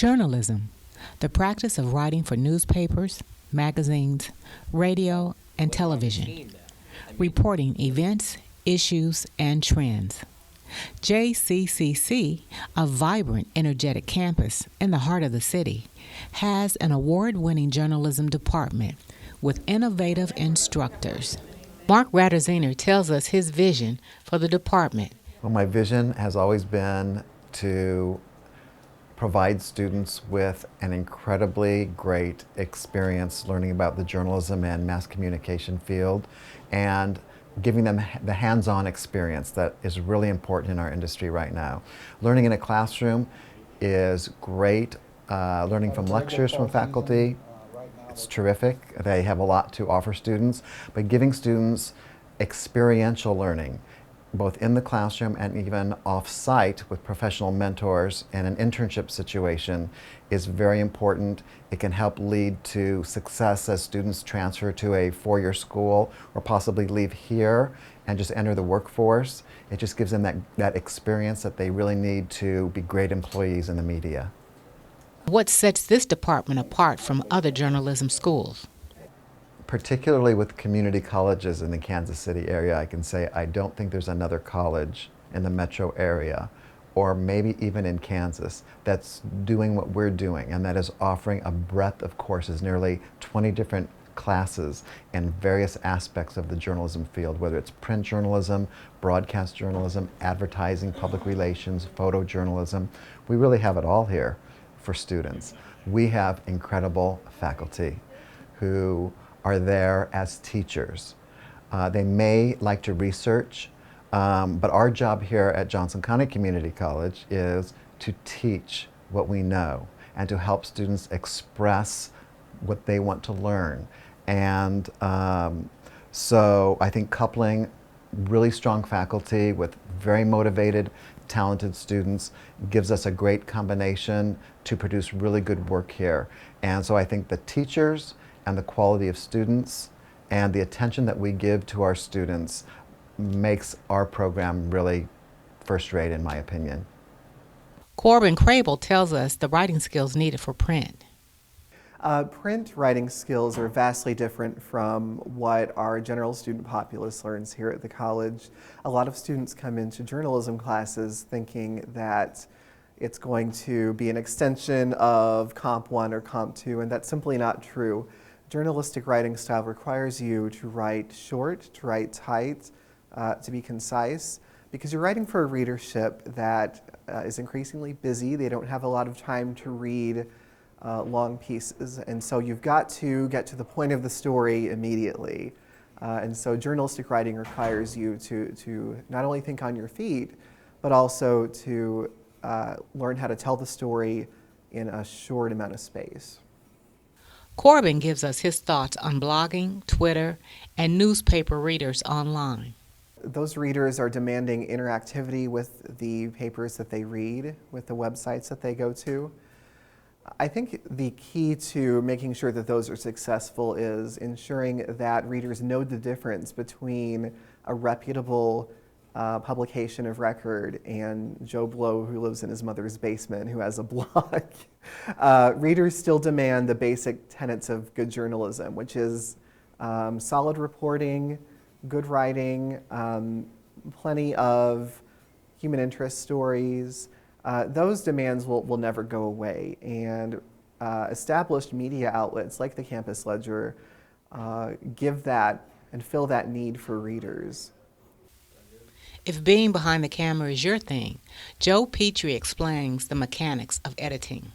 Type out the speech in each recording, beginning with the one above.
Journalism, the practice of writing for newspapers, magazines, radio, and television, reporting events, issues, and trends. JCCC, a vibrant, energetic campus in the heart of the city, has an award-winning journalism department with innovative instructors. Mark Ratterziner tells us his vision for the department. Well, my vision has always been to provide students with an incredibly great experience learning about the journalism and mass communication field, and giving them the hands-on experience that is really important in our industry right now. Learning in a classroom is great. Learning from lectures from faculty, it's terrific. They have a lot to offer students, but giving students experiential learning, both in the classroom and even off-site with professional mentors in an internship situation, is very important. It can help lead to success as students transfer to a four-year school or possibly leave here and just enter the workforce. It just gives them that experience that they really need to be great employees in the media. What sets this department apart from other journalism schools? Particularly with community colleges in the Kansas City area, I can say I don't think there's another college in the metro area, or maybe even in Kansas, that's doing what we're doing, and that is offering a breadth of courses, nearly 20 different classes in various aspects of the journalism field, whether it's print journalism, broadcast journalism, advertising, public relations, photojournalism. We really have it all here for students. We have incredible faculty who are there as teachers. They may like to research, but our job here at Johnson County Community College is to teach what we know and to help students express what they want to learn. And so I think coupling really strong faculty with very motivated, talented students gives us a great combination to produce really good work here. And so I think the teachers and the quality of students and the attention that we give to our students makes our program really first-rate, in my opinion. Corbin Crable tells us the writing skills needed for print. Print writing skills are vastly different from what our general student populace learns here at the college. A lot of students come into journalism classes thinking that it's going to be an extension of Comp 1 or Comp 2, and that's simply not true. Journalistic writing style requires you to write short, to write tight, to be concise, because you're writing for a readership that is increasingly busy. They don't have a lot of time to read long pieces, and so you've got to get to the point of the story immediately. And so journalistic writing requires you to not only think on your feet, but also to learn how to tell the story in a short amount of space. Corbin gives us his thoughts on blogging, Twitter, and newspaper readers online. Those readers are demanding interactivity with the papers that they read, with the websites that they go to. I think the key to making sure that those are successful is ensuring that readers know the difference between a reputable publication of record and Joe Blow, who lives in his mother's basement, who has a blog. Readers still demand the basic tenets of good journalism, which is solid reporting, good writing, plenty of human interest stories. Those demands will never go away, and established media outlets like the Campus Ledger give that and fill that need for readers. If being behind the camera is your thing, Joe Petrie explains the mechanics of editing.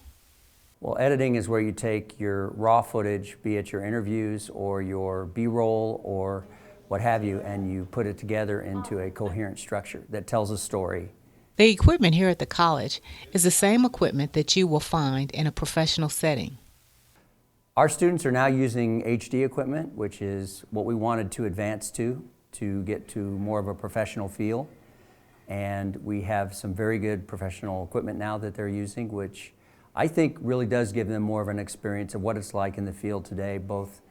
Well, editing is where you take your raw footage, be it your interviews or your B-roll or what have you, and you put it together into a coherent structure that tells a story. The equipment here at the college is the same equipment that you will find in a professional setting. Our students are now using HD equipment, which is what we wanted to advance to get to more of a professional feel. And we have some very good professional equipment now that they're using, which I think really does give them more of an experience of what it's like in the field today, both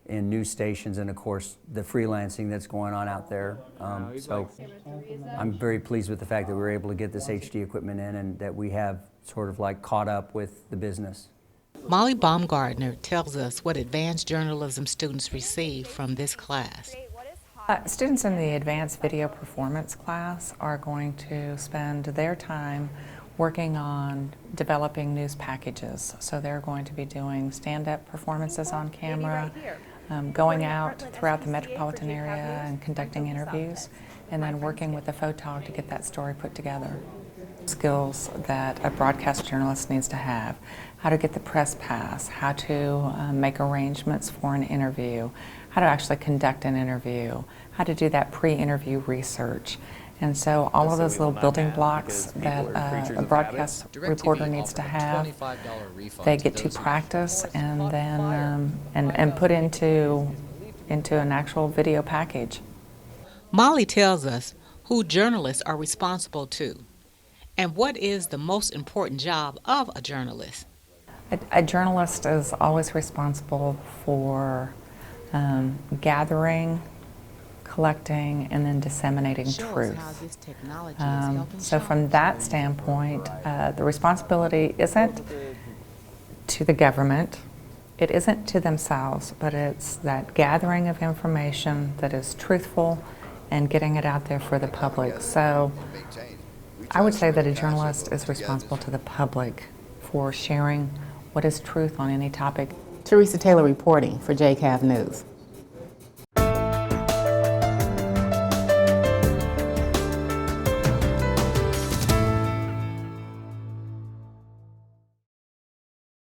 in news stations, and of course the freelancing that's going on out there. So I'm very pleased with the fact that we were able to get this HD equipment in and that we have sort of like caught up with the business. Molly Baumgartner tells us what advanced journalism students receive from this class. Students in the advanced video performance class are going to spend their time working on developing news packages. So they're going to be doing stand-up performances on camera, going out throughout the metropolitan area and conducting interviews, and then working with the photog to get that story put together. Skills that a broadcast journalist needs to have: how to get the press pass, how to make arrangements for an interview, how to actually conduct an interview, how to do that pre-interview research. And so all of those little building blocks that a broadcast reporter needs to have, they get to practice and then and put into an actual video package. Molly tells us who journalists are responsible to and what is the most important job of a journalist. A journalist is always responsible for gathering, collecting, and then disseminating truth. So from that standpoint, the responsibility isn't to the government, it isn't to themselves, but it's that gathering of information that is truthful and getting it out there for the public. So I would say that a journalist is responsible to the public for sharing what is truth on any topic. Teresa Taylor reporting for JCAV News.